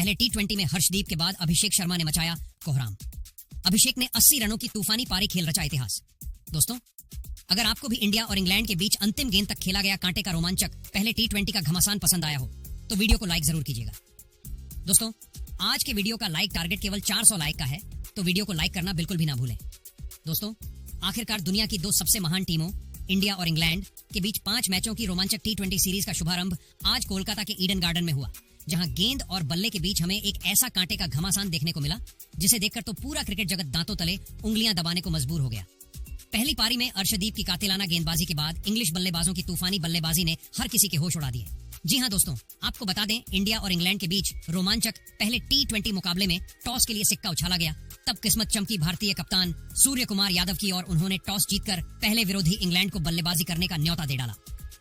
पहले टी20 में हर्षदीप के बाद अभिषेक शर्मा ने मचाया कोहराम। अभिषेक ने 80 रनों की तूफानी पारी खेल रचा इतिहास। दोस्तों, अगर आपको भी इंडिया और इंग्लैंड के बीच अंतिम गेंद तक खेला गया कांटे का रोमांचक पहले टी20 का घमासान पसंद आया हो तो वीडियो को लाइक जरूर कीजिएगा। दोस्तों, आज के वीडियो का लाइक टारगेट केवल 400 लाइक का है, तो वीडियो को लाइक करना बिल्कुल भी ना भूलें। दोस्तों, आखिरकार दुनिया की दो सबसे महान टीमों इंडिया और इंग्लैंड के बीच 5 मैचों की रोमांचक टी20 सीरीज का शुभारंभ आज कोलकाता के ईडन गार्डन में हुआ, जहां गेंद और बल्ले के बीच हमें एक ऐसा कांटे का घमासान देखने को मिला जिसे देखकर तो पूरा क्रिकेट जगत दांतों तले उंगलियां दबाने को मजबूर हो गया। पहली पारी में अर्शदीप की कातिलाना गेंदबाजी के बाद इंग्लिश बल्लेबाजों की तूफानी बल्लेबाजी ने हर किसी के होश उड़ा दिए। जी हां दोस्तों, आपको बता दें, इंडिया और इंग्लैंड के बीच रोमांचक पहले टी20 मुकाबले में टॉस के लिए सिक्का उछाला गया। तब किस्मत चमकी भारतीय कप्तान सूर्य कुमार यादव की और उन्होंने टॉस जीतकर पहले विरोधी इंग्लैंड को बल्लेबाजी करने का न्योता दे डाला।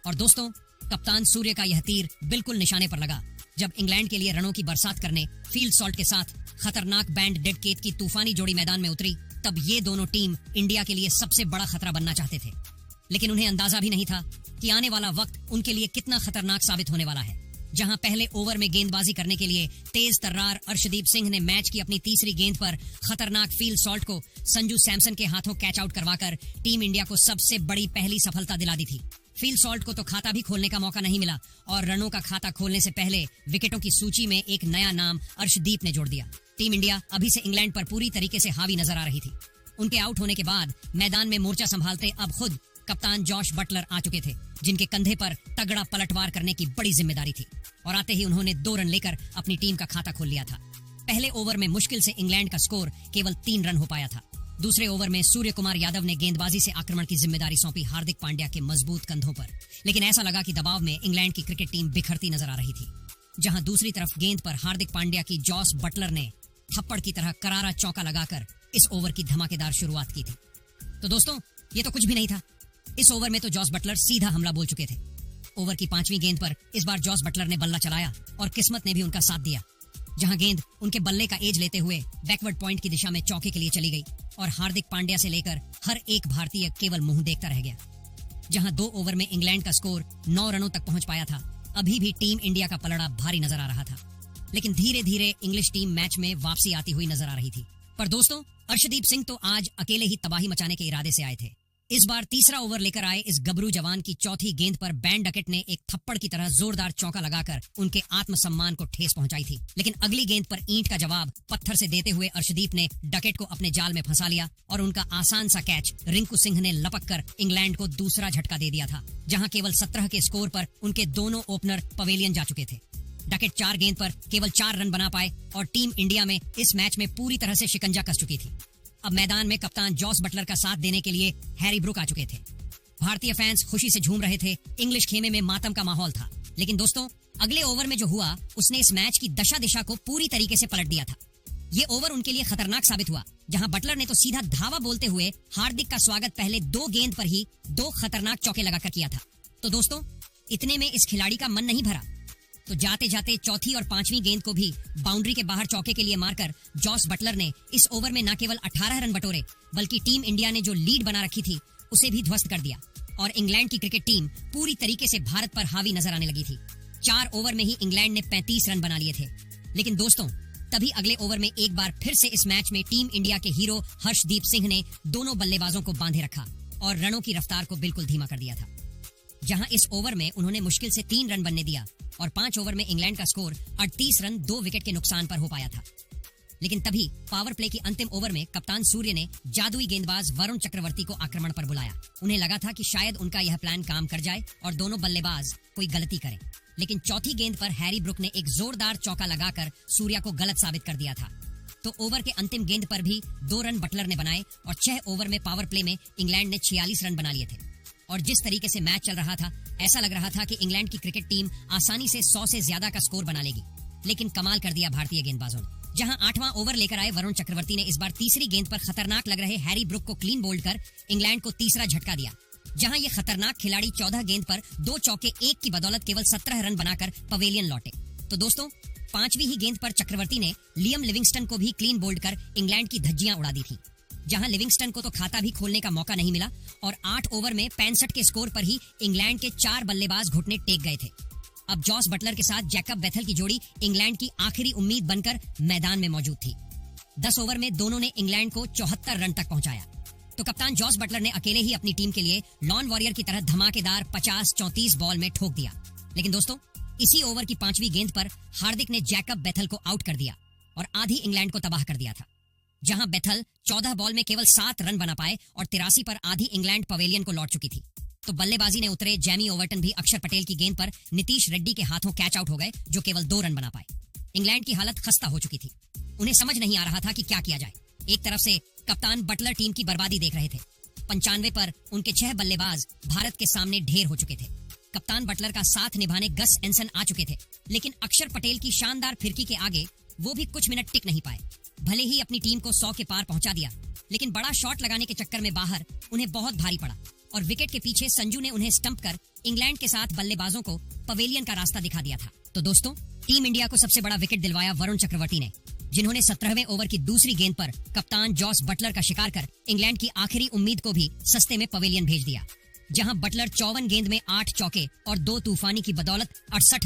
और दोस्तों, कप्तान सूर्य का यह तीर बिल्कुल निशाने पर लगा जब इंग्लैंड के लिए रनों की बरसात करने फील्ड सॉल्ट के साथ खतरनाक बैंड डेड केट की तूफानी जोड़ी मैदान में उतरी। तब ये दोनों टीम इंडिया के लिए सबसे बड़ा खतरा बनना चाहते थे, लेकिन उन्हें अंदाजा भी नहीं था कि आने वाला वक्त उनके लिए कितना खतरनाक साबित होने वाला है। जहां पहले ओवर में गेंदबाजी करने के लिए तेज तर्रार अर्शदीप सिंह ने मैच की अपनी तीसरी गेंद पर खतरनाक फील्ड सॉल्ट को संजू सैमसन के हाथों कैच आउट करवाकर टीम इंडिया को सबसे बड़ी पहली सफलता दिला दी थी। फील्ड सॉल्ट को तो खाता भी खोलने का मौका नहीं मिला और रनों का खाता खोलने से पहले विकेटों की सूची में एक नया नाम अर्शदीप ने जोड़ दिया। टीम इंडिया अभी से इंग्लैंड पर पूरी तरीके से हावी नजर आ रही थी। उनके आउट होने के बाद मैदान में मोर्चा संभालते अब खुद कप्तान जॉश बटलर आ चुके थे, जिनके कंधे पर तगड़ा पलटवार करने की बड़ी जिम्मेदारी थी। और आते ही उन्होंने 2 रन लेकर अपनी टीम का खाता खोल लिया था। पहले ओवर में मुश्किल से इंग्लैंड का स्कोर केवल 3 रन हो पाया था। दूसरे ओवर में सूर्य कुमार यादव ने गेंदबाजी से आक्रमण की जिम्मेदारी सौंपी हार्दिक पांड्या के मजबूत कंधों पर। लेकिन ऐसा लगा कि दबाव में इंग्लैंड की क्रिकेट टीम बिखरती नजर आ रही थी। जहां दूसरी तरफ गेंद पर हार्दिक पांड्या की जॉस बटलर ने थप्पड़ की तरह करारा चौका लगाकर इस ओवर की धमाकेदार शुरुआत की थी। तो दोस्तों, ये तो कुछ भी नहीं था। इस ओवर में तो जॉस बटलर सीधा हमला बोल चुके थे। ओवर की 5वीं गेंद पर इस बार जॉस बटलर ने बल्ला चलाया और किस्मत ने भी उनका साथ दिया, जहां गेंद उनके बल्ले का एज लेते हुए बैकवर्ड पॉइंट की दिशा में चौके के लिए चली गई और हार्दिक पांड्या से लेकर हर एक भारतीय केवल मुंह देखता रह गया। जहां 2 ओवर में इंग्लैंड का स्कोर 9 रनों तक पहुंच पाया था, अभी भी टीम इंडिया का पलड़ा भारी नजर आ रहा था। लेकिन धीरे धीरे इंग्लिश टीम मैच में वापसी आती हुई नजर आ रही थी। पर दोस्तों, अर्शदीप सिंह तो आज अकेले ही तबाही मचाने के इरादे से आए थे। इस बार तीसरा ओवर लेकर आए इस गबरू जवान की चौथी गेंद पर बैन डकेट ने एक थप्पड़ की तरह जोरदार चौका लगाकर उनके आत्मसम्मान को ठेस पहुंचाई थी। लेकिन अगली गेंद पर ईंट का जवाब पत्थर से देते हुए अर्शदीप ने डकेट को अपने जाल में फंसा लिया और उनका आसान सा कैच रिंकू सिंह ने लपक कर इंग्लैंड को दूसरा झटका दे दिया था। जहां केवल 17 के स्कोर पर उनके दोनों ओपनर पवेलियन जा चुके थे। डकेट 4 गेंद पर केवल 4 रन बना पाए और टीम इंडिया में इस मैच में पूरी तरह से शिकंजा कस चुकी थी। अब मैदान में कप्तान जॉस बटलर का साथ देने के लिए हैरी ब्रुक आ चुके थे। भारतीय फैंस खुशी से झूम रहे थे। इंग्लिश खेमे में मातम का माहौल था। लेकिन दोस्तों, अगले ओवर में जो हुआ उसने इस मैच की दशा दिशा को पूरी तरीके से पलट दिया था। ये ओवर उनके लिए खतरनाक साबित हुआ, जहां बटलर ने तो सीधा धावा बोलते हुए हार्दिक का स्वागत पहले 2 गेंद पर ही 2 खतरनाक चौके लगाकर किया था। तो दोस्तों, इतने में इस खिलाड़ी का मन नहीं भरा, तो जाते जाते चौथी और 5वीं गेंद को भी बाउंड्री के बाहर चौके के लिए मारकर जॉस बटलर ने इस ओवर में न केवल 18 रन बटोरे, बल्कि टीम इंडिया ने जो लीड बना रखी थी उसे भी ध्वस्त कर दिया और इंग्लैंड की क्रिकेट टीम पूरी तरीके से भारत पर हावी नजर आने लगी थी। 4 ओवर में ही इंग्लैंड ने 35 रन बना लिए थे। लेकिन दोस्तों, तभी अगले ओवर में एक बार फिर से इस मैच में टीम इंडिया के हीरो हर्षदीप सिंह ने दोनों बल्लेबाजों को बांधे रखा और रनों की रफ्तार को बिल्कुल धीमा कर दिया था। जहां इस ओवर में उन्होंने मुश्किल से 3 रन बनने दिया और 5 ओवर में इंग्लैंड का स्कोर 38 रन 2 विकेट के नुकसान पर हो पाया था। लेकिन तभी पावर प्ले की अंतिम ओवर में कप्तान सूर्य ने जादुई गेंदबाज वरुण चक्रवर्ती को आक्रमण पर बुलाया। उन्हें लगा था कि शायद उनका यह प्लान काम कर जाए और दोनों बल्लेबाज कोई गलती करें। लेकिन चौथी गेंद पर हैरी ब्रुक ने एक जोरदार चौका लगाकर सूर्या को गलत साबित कर दिया था। तो ओवर के अंतिम गेंद पर भी 2 रन बटलर ने बनाए और 6 ओवर में पावर प्ले में इंग्लैंड ने 46 रन बना लिए थे। और जिस तरीके से मैच चल रहा था, ऐसा लग रहा था कि इंग्लैंड की क्रिकेट टीम आसानी से 100 से ज्यादा का स्कोर बना लेगी। लेकिन कमाल कर दिया भारतीय गेंदबाजों ने। जहां 8वां ओवर लेकर आए वरुण चक्रवर्ती ने इस बार तीसरी गेंद पर खतरनाक लग रहे हैरी ब्रुक को क्लीन बोल्ड कर इंग्लैंड को तीसरा झटका दिया। जहां ये खतरनाक खिलाड़ी 14 गेंद पर 2 चौके 1 की बदौलत केवल 17 रन बनाकर पवेलियन लौटे। तो दोस्तों, 5वीं ही गेंद पर चक्रवर्ती ने लियम लिविंगस्टन को भी क्लीन बोल्ड कर इंग्लैंड की धज्जियां उड़ा दी थी। जहां लिविंगस्टन को तो खाता भी खोलने का मौका नहीं मिला और 8 ओवर में 65 के स्कोर पर ही इंग्लैंड के 4 बल्लेबाज घुटने टेक गए थे। अब जॉस बटलर के साथ जैकब बेथल की जोड़ी इंग्लैंड की आखिरी उम्मीद बनकर मैदान में मौजूद थी। 10 ओवर में दोनों ने इंग्लैंड को 74 रन तक पहुंचाया तो कप्तान जॉस बटलर ने अकेले ही अपनी टीम के लिए लॉन वॉरियर की तरह धमाकेदार 50-34 बॉल में ठोक दिया। लेकिन दोस्तों, इसी ओवर की 5वीं गेंद पर हार्दिक ने जैकब बेथल को आउट कर दिया और आधी इंग्लैंड को तबाह कर दिया था। जहां बेथल 14 बॉल में केवल 7 रन बना पाए और 83 पर आधी इंग्लैंड पवेलियन को लौट चुकी थी, तो बल्लेबाजी ने उतरे जैमी ओवर्टन भी अक्षर पटेल की गेंद पर नीतीश रेड्डी के हाथों कैच आउट हो गए, जो केवल 2 रन बना पाए। इंग्लैंड की हालत खस्ता हो चुकी थी। उन्हें समझ नहीं आ रहा था कि क्या किया जाए। एक तरफ से कप्तान बटलर टीम की बर्बादी देख रहे थे। 95 पर उनके 6 बल्लेबाज भारत के सामने ढेर हो चुके थे। कप्तान बटलर का साथ निभाने गस एंसन आ चुके थे, लेकिन अक्षर पटेल की शानदार फिरकी के आगे वो भी कुछ मिनट टिक नहीं पाए। भले ही अपनी टीम को 100 के पार पहुंचा दिया, लेकिन बड़ा शॉट लगाने के चक्कर में बाहर उन्हें बहुत भारी पड़ा और विकेट के पीछे संजू ने उन्हें स्टंप कर इंग्लैंड के साथ बल्लेबाजों को पवेलियन का रास्ता दिखा दिया था। तो दोस्तों, टीम इंडिया को सबसे बड़ा विकेट दिलवाया वरुण चक्रवर्ती ने, जिन्होंने 17वें ओवर की दूसरी गेंद पर कप्तान जॉस बटलर का शिकार कर इंग्लैंड की आखिरी उम्मीद को भी सस्ते में पवेलियन भेज दिया। जहां बटलर 54 गेंद में 8 चौके और 2 तूफानी की बदौलत 68